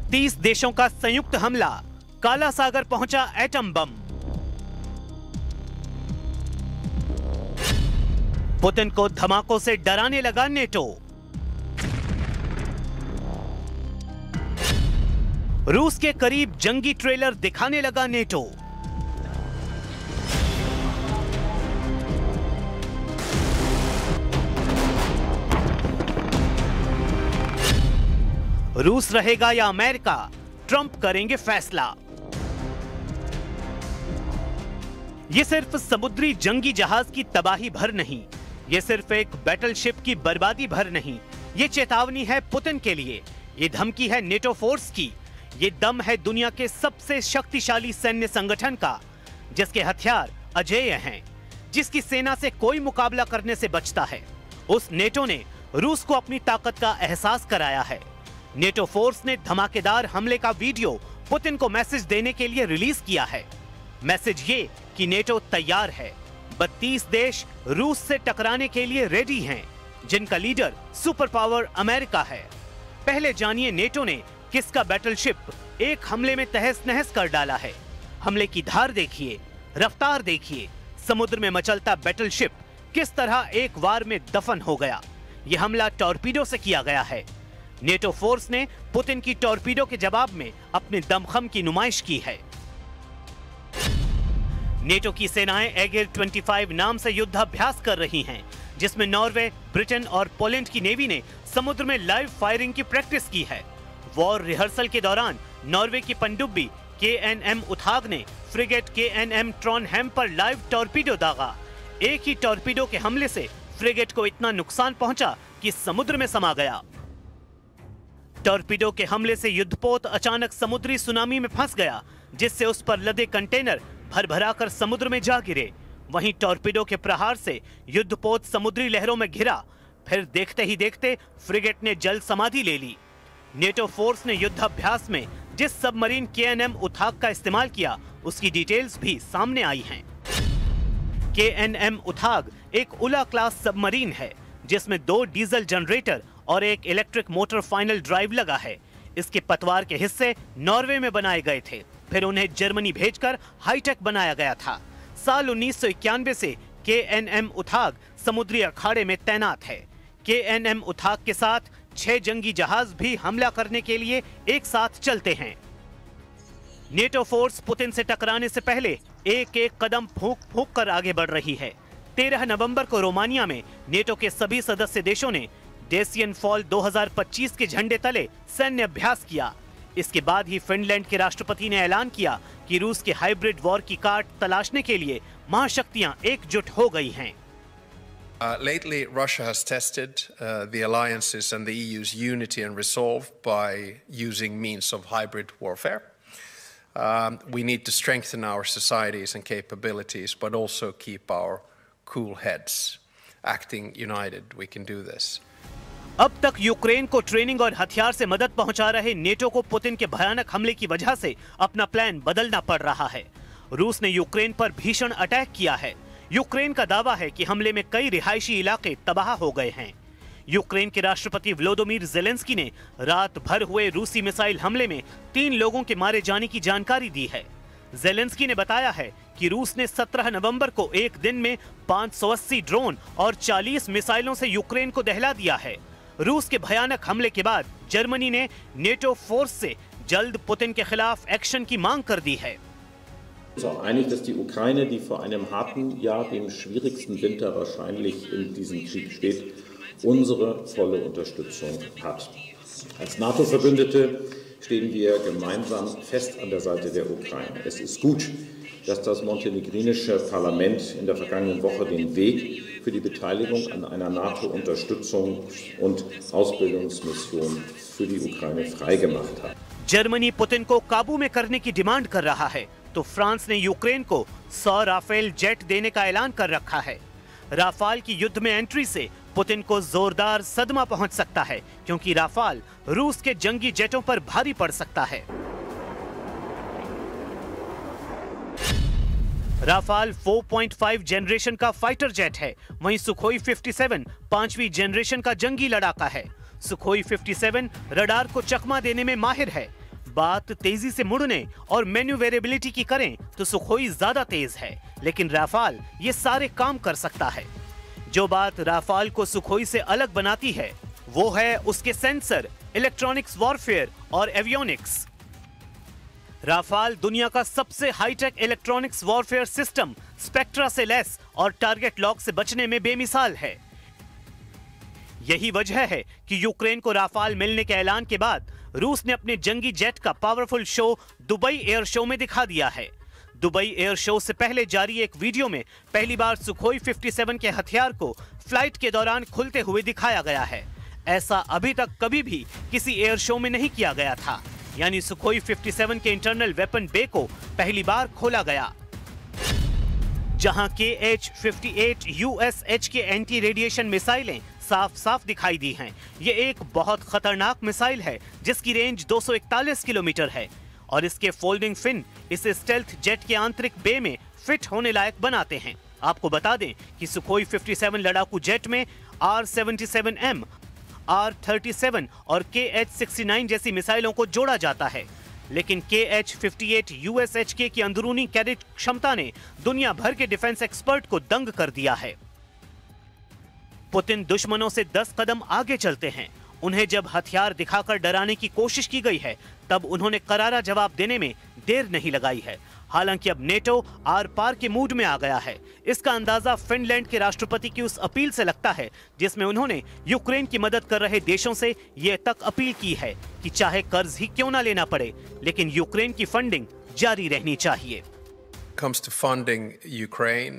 32 देशों का संयुक्त हमला, काला सागर पहुंचा एटम बम। पुतिन को धमाकों से डराने लगा नेटो। रूस के करीब जंगी ट्रेलर दिखाने लगा नेटो। रूस रहेगा या अमेरिका, ट्रंप करेंगे फैसला। यह सिर्फ समुद्री जंगी जहाज की तबाही भर नहीं, यह सिर्फ एक बैटलशिप की बर्बादी भर नहीं, यह चेतावनी है पुतिन के लिए, यह धमकी है नेटो फोर्स की, ये दम है दुनिया के सबसे शक्तिशाली सैन्य संगठन का, जिसके हथियार अजेय हैं, जिसकी सेना से कोई मुकाबला करने से बचता है। उस नेटो ने रूस को अपनी ताकत का एहसास कराया है। नेटो फोर्स ने धमाकेदार हमले का वीडियो पुतिन को मैसेज देने के लिए रिलीज किया है। मैसेज ये कि नेटो तैयार है, 32 देश रूस से टकराने के लिए रेडी हैं, जिनका लीडर सुपर पावर अमेरिका है। पहले जानिए नेटो ने किसका बैटलशिप एक हमले में तहस नहस कर डाला है। हमले की धार देखिए, रफ्तार देखिए, समुद्र में मचलता बैटलशिप किस तरह एक वार में दफन हो गया। यह हमला टॉर्पीडो से किया गया है। नेटो फोर्स ने पुतिन की टॉर्पीडो के जवाब में अपने दमखम की नुमाइश की है। नेटो की सेनाएं एगिर 25 नाम से युद्धाभ्यास कर रही हैं, जिसमें नॉर्वे, ब्रिटेन और पोलैंड की नेवी ने समुद्र में लाइव फायरिंग की प्रैक्टिस की है। वॉर रिहर्सल के दौरान नॉर्वे की पनडुब्बी KNM उथाग ने फ्रिगेट KNM ट्रॉनहेम पर लाइव टॉर्पीडो दागा। एक ही टॉर्पीडो के हमले से फ्रिगेट को इतना नुकसान पहुंचा कि समुद्र में समा गया। टॉर्पीडो के हमले से युद्धपोत अचानक समुद्री सुनामी में फंस गया, जिससे उस पर लदे कंटेनर भर-भराकर समुद्र में जा गिरे। वहीं टॉर्पीडो के प्रहार से युद्धपोत समुद्री लहरों में घिरा। फिर देखते ही देखते फ्रिगेट ने जल समाधि ले ली। नेटो फोर्स ने युद्धाभ्यास में जिस सबमरीन KNM उथाग का इस्तेमाल किया, उसकी डिटेल्स भी सामने आई हैं। KNM उथाग एक उला क्लास सबमरीन है, जिसमें 2 डीजल जनरेटर और एक इलेक्ट्रिक मोटर फाइनल ड्राइव लगा है। इसके पतवार के हिस्से नॉर्वे में बनाए गए थे, फिर उन्हें जर्मनी भेजकर हाईटेक बनाया गया था। साल 1991 से KNM उथाग समुद्री अखाड़े में तैनात है। KNM उथाग के साथ 6 जंगी जहाज भी हमला करने के लिए एक साथ चलते हैं। नेटो फोर्स पुतिन से टकराने से पहले एक एक कदम फूंक फूंक कर आगे बढ़ रही है। 13 नवंबर को रोमानिया में नेटो के सभी सदस्य देशों ने डेसियन फॉल 2025 के झंडे तले सैन्य अभ्यास किया। इसके बाद ही फिनलैंड के राष्ट्रपति ने ऐलान किया कि रूस के हाइब्रिड वॉर की काट तलाशने के लिए महाशक्तियां एकजुट हो गई हैं। Lately, Russia has tested the alliances and the EU's unity and resolve by using means of hybrid warfare. We need to strengthen our societies and capabilities, but also keep our cool heads. Acting united, we can do this. अब तक Ukraine को training और हथियार से मदद पहुंचा रहे NATO को पुतिन के भयानक हमले की वजह से अपना प्लान बदलना पड़ रहा है। रूस ने यूक्रेन पर भीषण अटैक किया है। यूक्रेन का दावा है कि हमले में कई रिहायशी इलाके तबाह हो गए हैं। यूक्रेन के राष्ट्रपति व्लादिमीर ज़ेलेंस्की ने रात भर हुए रूसी मिसाइल हमले में 3 लोगों के मारे जाने की जानकारी दी है। ज़ेलेंस्की ने बताया है कि रूस ने 17 नवंबर को एक दिन में 580 ड्रोन और 40 मिसाइलों से यूक्रेन को दहला दिया है। रूस के भयानक हमले के बाद जर्मनी ने नेटो फोर्स से जल्द पुतिन के खिलाफ एक्शन की मांग कर दी है। Wir sind uns auch einig, dass die Ukraine, die vor einem harten Jahr, dem schwierigsten Winter wahrscheinlich in diesem Krieg steht, unsere volle Unterstützung hat. Als NATO-Verbündete stehen wir gemeinsam fest an der Seite der Ukraine. Es ist gut, dass das montenegrinische Parlament in der vergangenen Woche den Weg für die Beteiligung an einer NATO-Unterstützungs- und Ausbildungsmission für die Ukraine freigemacht hat. Germany Putin को काबू में करने की demand कर रहा है, तो France ने यूक्रेन को 100 राफेल जेट देने का ऐलान कर रखा है। राफाल की युद्ध में एंट्री से पुतिन को जोरदार सदमा पहुंच सकता है, क्योंकि राफाल रूस के जंगी जेटों पर भारी पड़ सकता है। राफाल 4.5 जनरेशन का फाइटर जेट है, वहीं सुखोई 57 5वीं जनरेशन का जंगी लड़ाका है। सुखोई 57 रडार को चकमा देने में माहिर है। बात तेजी से मुड़ने और मैन्यूवरेबिलिटी की करें तो सुखोई ज्यादा तेज है, लेकिन राफाल ये सारे काम कर सकता है। जो बात राफाल को सुखोई से अलग बनाती है वो है उसके सेंसर, इलेक्ट्रॉनिक्स वॉरफेयर और एवियोनिक्स। राफाल दुनिया का सबसे hitech electronics warfare system Spectra से लैस और टारगेट लॉक से बचने में बेमिसाल है। यही वजह है कि यूक्रेन को राफाल मिलने के ऐलान के बाद रूस ने अपने जंगी जेट का powerful show Dubai air show में दिखा दिया है। दुबई एयर शो से पहले जारी एक वीडियो में पहली बार सुखोई 57 के हथियार को फ्लाइट के दौरान खुलते हुए दिखाया गया है। ऐसा अभी तक कभी भी किसी एयर शो में नहीं किया गया था, यानी सुखोई 57 के इंटरनल वेपन बे को पहली बार खोला गया। जहां KH-58 USH के एंटी रेडिएशन मिसाइलें साफ साफ दिखाई दी हैं। ये एक बहुत खतरनाक मिसाइल है जिसकी रेंज 241 किलोमीटर है और इसके फोल्डिंग फिन इसे स्टेल्थ जेट के आंतरिक बे में फिट होने लायक बनाते हैं। आपको बता दें कि सुखोई 57 लड़ाकू जेट में R-77M, R-37 और KH-69 जैसी मिसाइलों को जोड़ा जाता है, लेकिन KH-58 USHK की अंदरूनी कैडेट क्षमता ने दुनिया भर के डिफेंस एक्सपर्ट को दंग कर दिया है। पुतिन दुश्मनों से 10 कदम आगे चलते हैं। उन्हें जब हथियार दिखाकर डराने की कोशिश की गई है तब उन्होंने करारा जवाब देने में देर नहीं लगाई है। हालांकि अब नेटो आर पार के मूड में आ गया है। इसका अंदाजा फिनलैंड के राष्ट्रपति की उस अपील से लगता है जिसमें उन्होंने यूक्रेन की मदद कर रहे देशों से यह तक अपील की है कि चाहे कर्ज ही क्यों ना लेना पड़े, लेकिन यूक्रेन की फंडिंग जारी रहनी चाहिए। Comes to funding Ukraine,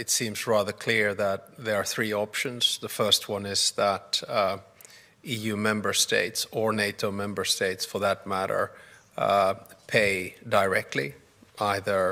it seems rather clear that there are three options. The first one is that EU member states or NATO member states, for that matter, pay directly, either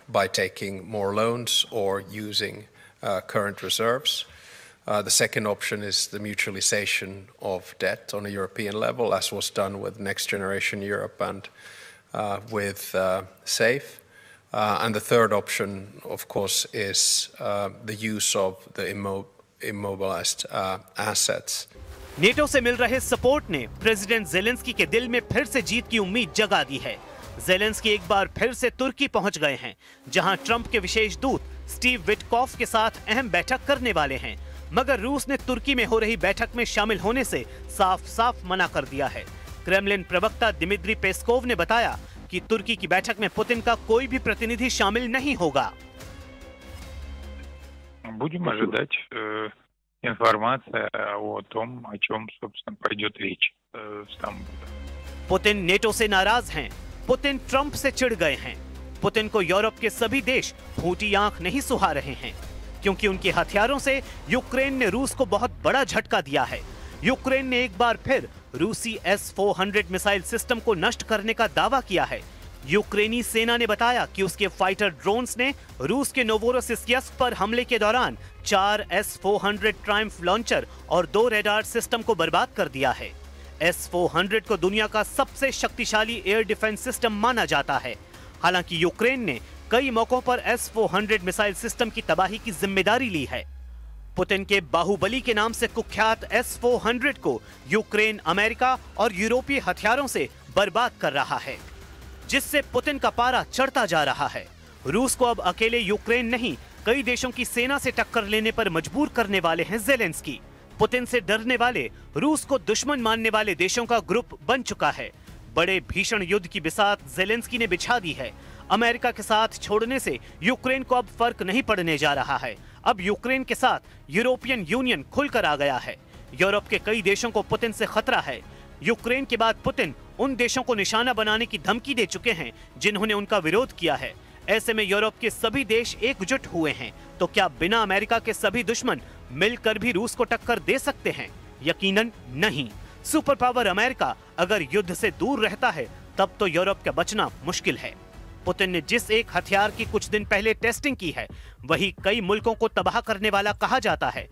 by taking more loans or using current reserves. The second option is the mutualization of debt on a European level, as was done with Next Generation Europe and with SAFE. And the third option, of course, is the use of the immobilized assets. NATO से मिल रहे support ने president Zelensky के दिल में फिर से जीत की उम्मीद जगा दी है। जेलेंस्की एक बार फिर से तुर्की पहुंच गए हैं, जहां ट्रंप के विशेष दूत स्टीव विटकॉफ के साथ अहम बैठक करने वाले हैं। मगर रूस ने तुर्की में हो रही बैठक में शामिल होने से साफ साफ मना कर दिया है। क्रेमलिन प्रवक्ता दिमित्री पेस्कोव ने बताया कि तुर्की की बैठक में पुतिन का कोई भी प्रतिनिधि शामिल नहीं होगा। Будем ожидать информация о том, о чем, собственно, пойдет речь в Стамбуле. पुतिन नेटो से नाराज हैं। पुतिन ट्रंप से चिढ़ गए हैं। पुतिन को यूरोप के सभी देश फूटी आंख नहीं सुहा रहे हैं, क्योंकि उनके हथियारों से यूक्रेन ने रूस को बहुत बड़ा झटका दिया है। यूक्रेन ने एक बार फिर रूसी S-400 मिसाइल सिस्टम को नष्ट करने का दावा किया है। यूक्रेनी सेना ने बताया कि उसके फाइटर ड्रोन्स ने रूस के नोवोरोसिस्क पर हमले के दौरान 4 S-400 ट्रायम्फ लॉन्चर और 2 रेडार सिस्टम को बर्बाद कर दिया है। S-400 को दुनिया का सबसे शक्तिशाली एयर डिफेंस सिस्टम माना जाता है। हालांकि यूक्रेन ने कई मौकों पर S-400 मिसाइल सिस्टम की तबाही की जिम्मेदारी ली है। पुतिन के बाहुबली के नाम से कुख्यात S-400 को यूक्रेन अमेरिका और यूरोपीय हथियारों से बर्बाद कर रहा है, जिससे पुतिन का पारा चढ़ता जा रहा है। रूस को अब अकेले यूक्रेन नहीं, कई देशों की सेना से टक्कर लेने पर मजबूर करने वाले हैं जेलेंस्की। पुतिन से डरने वाले, रूस को दुश्मन मानने वाले देशों का ग्रुप बन चुका है। बड़े भीषण युद्ध की बिसात जेलेंस्की ने बिछा दी है। अमेरिका के साथ छोड़ने से यूक्रेन को अब फर्क नहीं पड़ने जा रहा है। अब यूक्रेन के साथ यूरोपियन यूनियन खुलकर आ गया है। यूरोप के कई देशों को पुतिन से खतरा है। यूक्रेन के बाद पुतिन उन देशों को निशाना बनाने की धमकी दे चुके हैं जिन्होंने उनका विरोध किया है। ऐसे में यूरोप के सभी देश एकजुट हुए हैं, तो क्या बिना अमेरिका के सभी दुश्मन मिलकर भी रूस को टक्कर दे सकते हैं? यकीनन नहीं। सुपर पावर अमेरिका अगर युद्ध से दूर रहता है तब तो यूरोप का बचना मुश्किल है। पुतिन ने जिस एक हथियार की कुछ दिन पहले टेस्टिंग की है, वही कई मुल्कों को तबाह करने वाला कहा जाता है।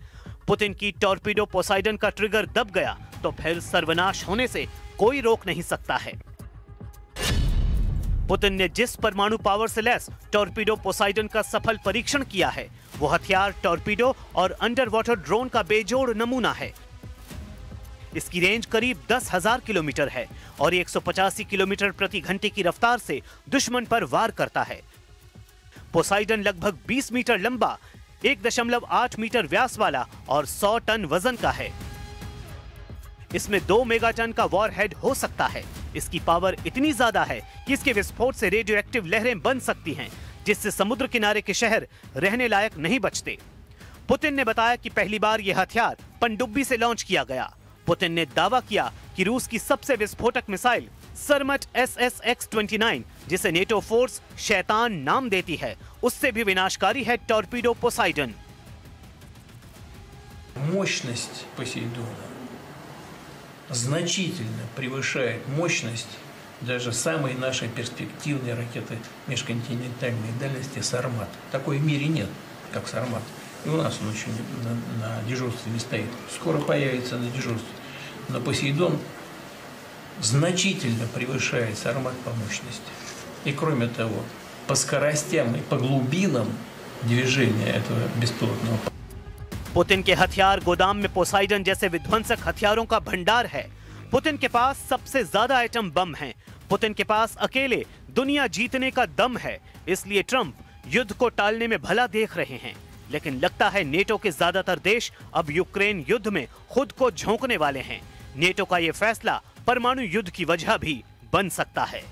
पुतिन की टॉर्पीडो पोसाइडन का ट्रिगर दब गया तो फिर सर्वनाश होने से कोई रोक नहीं सकता है। पुतिन ने जिस परमाणु पावर से लैस टॉर्पीडो पोसाइडन का सफल परीक्षण किया है, वो हथियार टॉर्पीडो और अंडर वाटर ड्रोन का बेजोड़ नमूना है। इसकी रेंज करीब 10,000 किलोमीटर है और 185 किलोमीटर प्रति घंटे की रफ्तार से दुश्मन पर वार करता है। पोसाइडन लगभग 20 मीटर लंबा, 1.8 मीटर व्यास वाला और 100 टन वजन का है। इसमें 2 मेगाटन का वॉरहेड हो सकता है। इसकी पावर इतनी ज्यादा है कि इसके विस्फोट से रेडियो एक्टिव लहरें बन सकती हैं, जिससे समुद्र किनारे के शहर रहने लायक नहीं बचते। पुतिन ने बताया कि पहली बार यह हथियार पनडुब्बी से लॉन्च किया गया। पुतिन ने दावा किया कि रूस की सबसे विस्फोटक मिसाइल सरमट SSX-29, जिसे नेटो फोर्स शैतान नाम देती है, उससे भी विनाशकारी है टॉर्पीडो पोसाइडन। Мощность Посейдона значительно превышает мощность даже самой нашей перспективной ракеты межконтинентальной дальности «Сармат». Такой в мире нет, как «Сармат». И у нас он еще на дежурстве не стоит. Скоро появится на дежурстве. Но «Посейдон» значительно превышает «Сармат» по мощности. И кроме того, по скоростям и по глубинам движения этого беспилотного. पुतिन के हथियार गोदाम में पोसाइडन जैसे विध्वंसक हथियारों का भंडार है। पुतिन के पास सबसे ज्यादा एटम बम हैं। पुतिन के पास अकेले दुनिया जीतने का दम है। इसलिए ट्रंप युद्ध को टालने में भला देख रहे हैं, लेकिन लगता है नेटो के ज्यादातर देश अब यूक्रेन युद्ध में खुद को झोंकने वाले हैं। नेटो का यह फैसला परमाणु युद्ध की वजह भी बन सकता है।